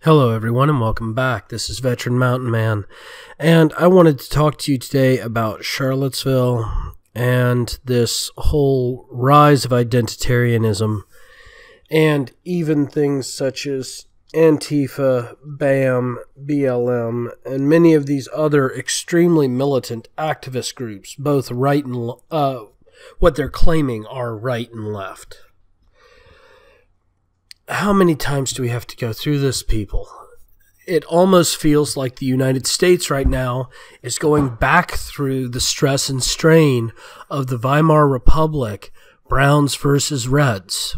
Hello everyone and welcome back. This is Veteran Mountain Man, and I wanted to talk to you today about Charlottesville and this whole rise of identitarianism and even things such as Antifa, BAM, BLM, and many of these other extremely militant activist groups, both right and what they're claiming are right and left. How many times do we have to go through this, people? It almost feels like the United States right now is going back through the stress and strain of the Weimar Republic, Browns versus Reds.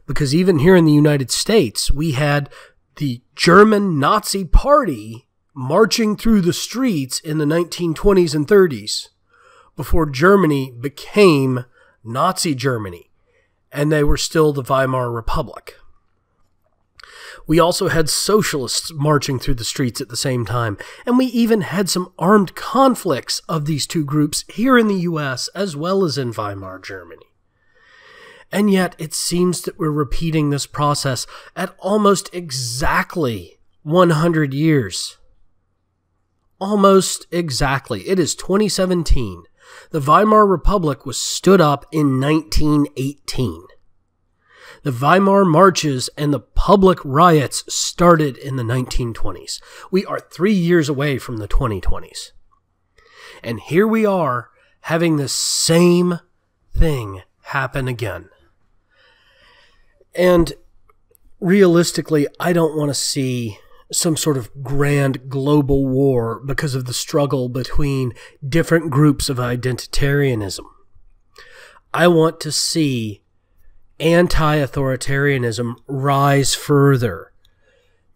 Because even here in the United States, we had the German Nazi Party marching through the streets in the 1920s and 30s before Germany became Nazi Germany. And they were still the Weimar Republic. We also had socialists marching through the streets at the same time, and we even had some armed conflicts of these two groups here in the U.S. as well as in Weimar Germany. And yet it seems that we're repeating this process at almost exactly 100 years. Almost exactly. It is 2017. The Weimar Republic was stood up in 1918. The Weimar marches and the public riots started in the 1920s. We are 3 years away from the 2020s. And here we are having the same thing happen again. And realistically, I don't want to see some sort of grand global war because of the struggle between different groups of identitarianism. I want to see anti-authoritarianism rise further.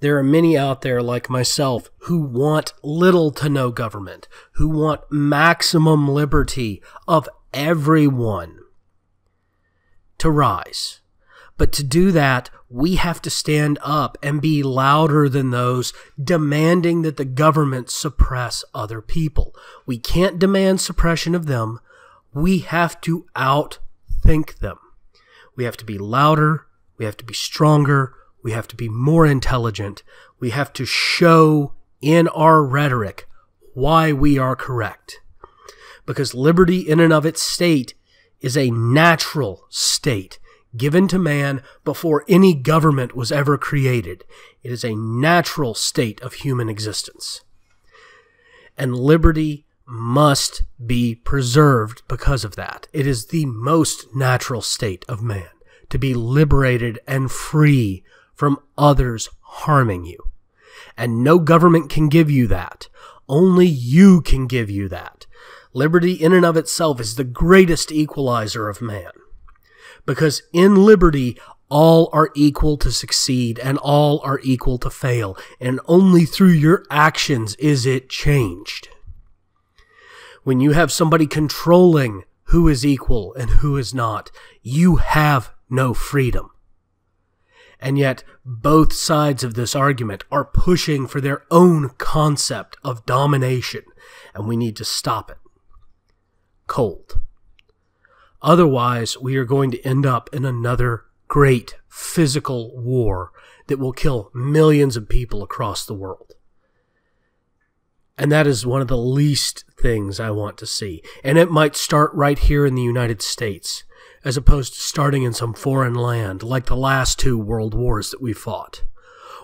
There are many out there like myself who want little to no government, who want maximum liberty of everyone to rise. But to do that, we have to stand up and be louder than those demanding that the government suppress other people. We can't demand suppression of them. We have to outthink them. We have to be louder. We have to be stronger. We have to be more intelligent. We have to show in our rhetoric why we are correct. Because liberty in and of its state is a natural state given to man before any government was ever created. It is a natural state of human existence. And liberty must be preserved because of that. It is the most natural state of man, to be liberated and free from others harming you. And no government can give you that. Only you can give you that. Liberty in and of itself is the greatest equalizer of man. Because in liberty, all are equal to succeed and all are equal to fail. And only through your actions is it changed. When you have somebody controlling who is equal and who is not, you have no freedom. And yet, both sides of this argument are pushing for their own concept of domination, and we need to stop it. Cold. Otherwise, we are going to end up in another great physical war that will kill millions of people across the world. And that is one of the least things I want to see. And it might start right here in the United States, as opposed to starting in some foreign land, like the last two world wars that we fought,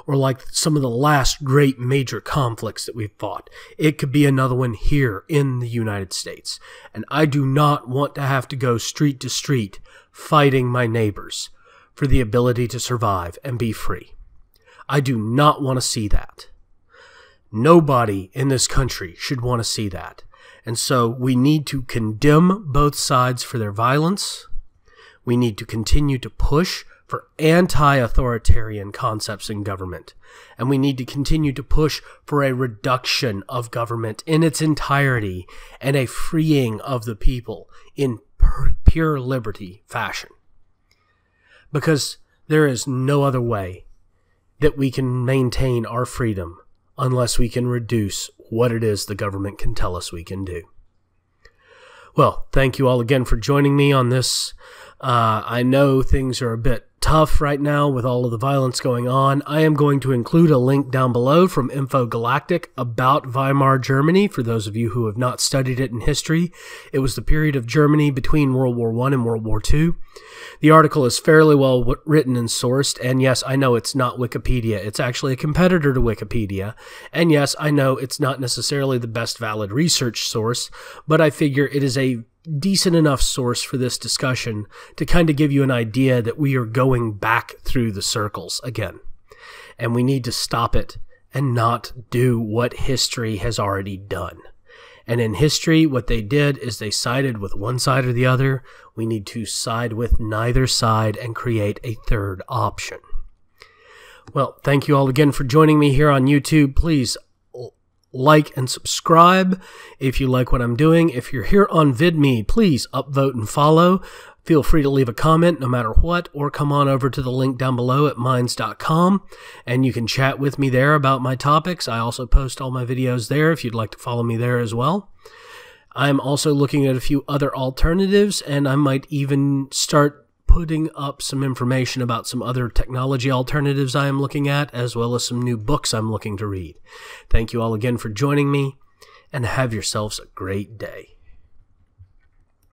or like some of the last great major conflicts that we've fought. It could be another one here in the United States. And I do not want to have to go street to street fighting my neighbors for the ability to survive and be free. I do not want to see that. Nobody in this country should want to see that. And so we need to condemn both sides for their violence. We need to continue to push for anti-authoritarian concepts in government. And we need to continue to push for a reduction of government in its entirety and a freeing of the people in pure liberty fashion. Because there is no other way that we can maintain our freedom unless we can reduce what it is the government can tell us we can do. Well, thank you all again for joining me on this. I know things are a bit tough right now with all of the violence going on. I am going to include a link down below from InfoGalactic about Weimar Germany for those of you who have not studied it in history. It was the period of Germany between World War I and World War II. The article is fairly well written and sourced, and yes, I know it's not Wikipedia. It's actually a competitor to Wikipedia, and yes, I know it's not necessarily the best valid research source, but I figure it is a decent enough source for this discussion to kind of give you an idea that we are going back through the circles again. And we need to stop it and not do what history has already done. And in history, what they did is they sided with one side or the other. We need to side with neither side and create a third option. Well, thank you all again for joining me here on YouTube. Please like and subscribe if you like what I'm doing. If you're here on VidMe, please upvote and follow. Feel free to leave a comment no matter what, or come on over to the link down below at minds.com, and you can chat with me there about my topics. I also post all my videos there if you'd like to follow me there as well. I'm also looking at a few other alternatives, and I might even start putting up some information about some other technology alternatives I am looking at, as well as some new books I'm looking to read. Thank you all again for joining me, and have yourselves a great day.